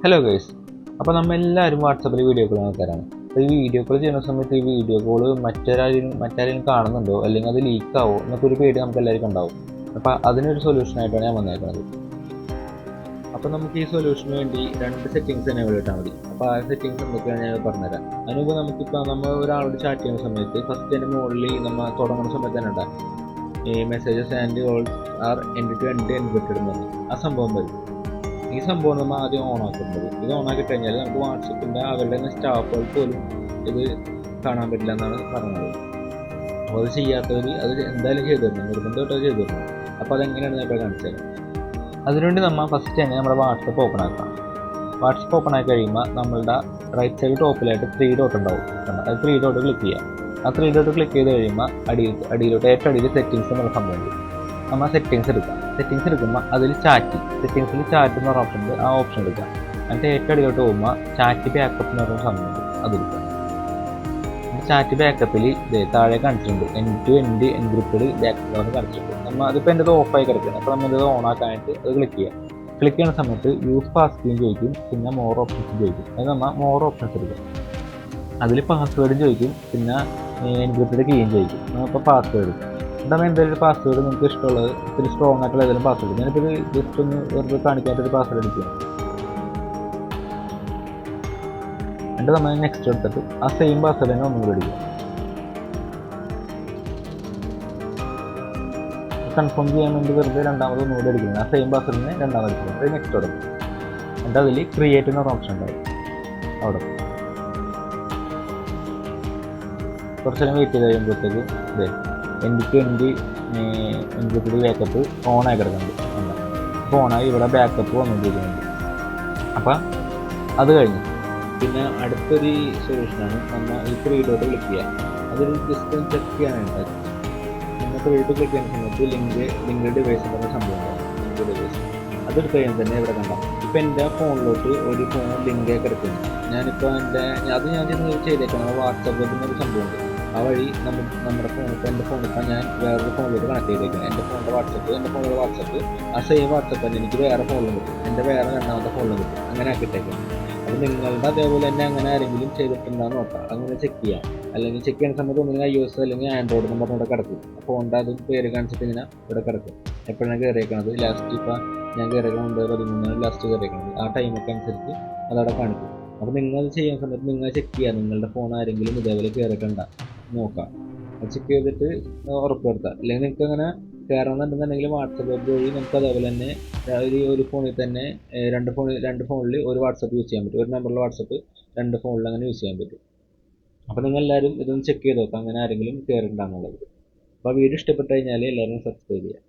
Hello guys, അപ്പോൾ നമ്മളെല്ലാവരും വാട്സപ്പിൽ വീഡിയോ കോൾ ആൾക്കാരാണ്. അപ്പോൾ ഈ വീഡിയോ കോൾ ചെയ്യുന്ന സമയത്ത് ഈ വീഡിയോ കോൾ മറ്റാരെങ്കിലും കാണുന്നുണ്ടോ, അല്ലെങ്കിൽ അത് ലീക്കാവോ എന്നൊക്കെ ഒരു പേടി നമുക്ക് എല്ലാവർക്കും ഉണ്ടാവും. അപ്പോൾ അതിനൊരു സൊല്യൂഷനായിട്ടാണ് ഞാൻ വന്നേക്കുന്നത്. അപ്പോൾ നമുക്ക് ഈ സൊല്യൂഷന് വേണ്ടി 2 സെറ്റിങ്സ് തന്നെ ഇട്ടാൽ മതി. അപ്പോൾ ആ സെറ്റിങ്സ് എന്തൊക്കെയാണ് ഞാൻ പറഞ്ഞുതരാം. അതിനുമുമ്പ് നമുക്കിപ്പോൾ നമ്മൾ ഒരാളോട് ചാറ്റ് ചെയ്യുന്ന സമയത്ത് ഫസ്റ്റ് തന്നെ മുകളിൽ നമ്മൾ തുടങ്ങുന്ന സമയത്ത് തന്നെ ഉണ്ടാകും ഈ messages and calls are end to end encrypted എന്ന് പറഞ്ഞു ആ സംഭവം വരും. ഈ സംഭവം നമ്മൾ ആദ്യം ഓൺ ആക്കുന്നത്. ഇത് ഓൺ ആക്കി കഴിഞ്ഞാൽ നമുക്ക് വാട്സപ്പിൻ്റെ അവരുടെ സ്റ്റാഫുകൾ പോലും ഇത് കാണാൻ പറ്റില്ല എന്നാണ് പറയുന്നത്. അപ്പോൾ അത് ചെയ്യാത്തവർ അത് എന്തായാലും ചെയ്തു തരണം, നിർബന്ധമായിട്ട് അത് ചെയ്തു തരണം. അപ്പോൾ അതെങ്ങനെയാണ് ഞാൻ ഇപ്പോൾ കാണിച്ചു തരാം. അതിനുവേണ്ടി നമ്മൾ ഫസ്റ്റ് തന്നെ നമ്മുടെ വാട്സപ്പ് ഓപ്പൺ ആക്കാം. വാട്സപ്പ് ഓപ്പൺ ആക്കി കഴിയുമ്പോൾ നമ്മളുടെ റൈറ്റ് സൈഡ് ടോപ്പിലായിട്ട് 3 ഡോട്ട് ഉണ്ടാവും. അത് 3 ഡോട്ട് ക്ലിക്ക് ചെയ്യാം. ആ 3 ഡോട്ട് ക്ലിക്ക് ചെയ്ത് കഴിയുമ്പോൾ അടിയിലോട്ട് ഏറ്റവും അടിയിൽ സെറ്റിങ്സ് എന്നുള്ള സംഭവം ഉണ്ട്. നമ്മൾ സെറ്റിങ്സ് എടുക്കാം. സെറ്റിങ്സ് എടുക്കുമ്പോൾ അതിൽ സെറ്റിങ്സിൽ ചാറ്റ് എന്ന് പറഞ്ഞ ഓപ്ഷൻ ഉണ്ട്. ആ ഓപ്ഷൻ എടുക്കാം. എന്നിട്ട് ഏറ്റവും അടിയിലോട്ട് പോകുമ്പോൾ ചാറ്റ് ബാക്കപ്പ് എന്ന് പറഞ്ഞ സംഭവം ഉണ്ട്, അതെടുക്കാം. ചാറ്റ് ബാക്കപ്പിൽ താഴെ കാണിച്ചിട്ടുണ്ട് end to end encrypted backup എന്ന് കാണിച്ചിട്ടുണ്ട്. നമ്മൾ അതിപ്പോൾ എൻ്റെ ഓഫായി കിടക്കുന്നത്. അപ്പോൾ നമ്മളിത് ഓൺ ആക്കാനായിട്ട് അത് ക്ലിക്ക് ചെയ്യാം. ക്ലിക്ക് ചെയ്യുന്ന സമയത്ത് യൂസ് പാസ്വേഡ് ചോദിക്കും, പിന്നെ മോർ ഓപ്ഷൻസ് ചോദിക്കും. അത് നമ്മൾ മോർ ഓപ്ഷൻസ് എടുക്കും. അതിൽ പാസ്വേഡും ചോദിക്കും, പിന്നെ എൻക്രിപ്റ്റഡ് കീയും ചോദിക്കും. നമ്മളിപ്പോൾ പാസ്വേഡ് എടുക്കും. എന്താണ് എന്തെങ്കിലും പാസ്വേഡ് നിങ്ങൾക്ക് ഇഷ്ടമുള്ളത്, ഇത്തിരി സ്ട്രോങ് ആയിട്ടുള്ള ഏതെങ്കിലും പാസ്വേഡ്. ഞാനിപ്പോൾ ജസ്റ്റ് ഒന്ന് വെറുതെ കാണിക്കാത്തൊരു പാസ്വേഡ് എടുക്കുക. എന്നിട്ട് നമ്മൾ നെക്സ്റ്റ് എടുത്തിട്ട് ആ സെയിം പാസ്വേഡ് തന്നെ ഒന്നുകൂടി അടിക്കുക. കൺഫേം ചെയ്യാൻ വേണ്ടി വെറുതെ രണ്ടാമത് ഒന്നുകൂടി അടിക്കുന്നത്. ആ സെയിം പാസ്വേഡിനെ രണ്ടാമത് അടിക്കുന്നത്. നെക്സ്റ്റ് കൊടുക്കും. എന്നിട്ട് അതിൽ ക്രിയേറ്റ് എന്നൊരു ഓപ്ഷൻ ഉണ്ടാവും. അവിടെ കുറച്ച് നേരം വെയിറ്റ് ചെയ്ത് കഴിയുമ്പോഴത്തേക്കും end to end encrypted backup ഓണായി കിടക്കുന്നുണ്ട്. അപ്പോൾ ഓണായി ഇവിടെ ബാക്കപ്പ് വന്നുകൊണ്ടിരിക്കുന്നുണ്ട്. അപ്പം അത് കഴിഞ്ഞു. പിന്നെ അടുത്തൊരു സൊല്യൂഷനാണ് നമ്മൾ ഈ 3 ഡോട്ട് ക്ലിക്ക് ചെയ്യുക. അതൊരു ജസ്റ്റ് ഒന്ന് ചെക്ക് ചെയ്യാനായിട്ട് നമ്മൾ 3 ഡോട്ട് ക്ലിക്ക് ചെയ്യുന്ന സമയത്ത് ലിങ്ക് ഡിവൈസ് എന്ന് പറഞ്ഞ സംഭവം ലിങ്ക് ഡിവൈസ് അതെടുത്ത് കഴിയുമ്പോൾ തന്നെ ഇവിടെ കണ്ടാം. ഇപ്പം എൻ്റെ ഫോണിലോട്ട് ഒരു ഫോൺ ലിങ്ക് കിടക്കുന്നു. ഞാനിപ്പോൾ ഞാൻ ചെയ്തേക്കുന്നത് വാട്സപ്പിൽ ഒരു സംഭവമുണ്ട്. ആ വഴി നമ്മുടെ എൻ്റെ ഫോണിപ്പോൾ ഞാൻ വേറൊരു ഫോണിലോട്ട് കണക്ട് ചെയ്തേക്കുന്നത്. എൻ്റെ ഫോണിൻ്റെ വാട്സപ്പ് ആ സെയിം വാട്സപ്പ് തന്നെ എനിക്ക് വേറെ ഫോണിലും കിട്ടും, എൻ്റെ വേറെ രണ്ടാമത്തെ ഫോണിലും കിട്ടും. അങ്ങനെ ആക്കിയിട്ടേക്കാം. അപ്പോൾ നിങ്ങളുടെ അതേപോലെ തന്നെ അങ്ങനെ ആരെങ്കിലും ചെയ്തിട്ടുണ്ടാകുന്ന നോക്കാം, അങ്ങനെ ചെക്ക് ചെയ്യാം. അല്ലെങ്കിൽ ചെക്ക് ചെയ്യുന്ന സമയത്ത് ഒന്നുകിൽ iOS അല്ലെങ്കിൽ ആൻഡ്രോയിഡ് എന്ന് പറഞ്ഞ് ഇവിടെ കിടക്കും. ഫോണിൻ്റെ അത് പേര് കാണിച്ചിട്ട് ഇങ്ങനെ ഇവിടെ കിടക്കും. എപ്പോഴാണ് കയറിയേക്കണത്, ലാസ്റ്റ് ഇപ്പോൾ ഞാൻ കയറിയേക്കുന്നത് 13 ലാസ്റ്റ് കയറിയേക്കണത്. ആ ടൈമൊക്കെ അനുസരിച്ച് അതവിടെ കാണിക്കും. അപ്പോൾ നിങ്ങൾ ചെയ്യുന്ന സമയത്ത് നിങ്ങൾ ചെക്ക് ചെയ്യുക, നിങ്ങളുടെ ഫോൺ ആരെങ്കിലും ഇതേപോലെ കയറിയിട്ടുണ്ടോ നോക്കാം. ചെക്ക് ചെയ്തിട്ട് ഉറപ്പ് വരുത്താം. അല്ലെങ്കിൽ നിങ്ങൾക്ക് അങ്ങനെ കയറണമെന്നുണ്ടെന്നുണ്ടെങ്കിൽ വാട്സപ്പ് വഴി നമുക്ക് അതേപോലെ തന്നെ ഒരു ഫോണിൽ തന്നെ രണ്ട് ഫോണിൽ ഒരു വാട്സപ്പ് യൂസ് ചെയ്യാൻ പറ്റും. ഒരു നമ്പറിൽ വാട്സപ്പ് 2 ഫോണിൽ അങ്ങനെ യൂസ് ചെയ്യാൻ പറ്റും. അപ്പോൾ നിങ്ങളെല്ലാവരും ഇതൊന്ന് ചെക്ക് ചെയ്ത് നോക്കാം, അങ്ങനെ ആരെങ്കിലും കയറിയിട്ടുണ്ടാകുന്നുള്ളത്. അപ്പോൾ വീഡിയോ ഇഷ്ടപ്പെട്ട് കഴിഞ്ഞാൽ എല്ലാവരും സബ്സ്ക്രൈബ് ചെയ്യുക.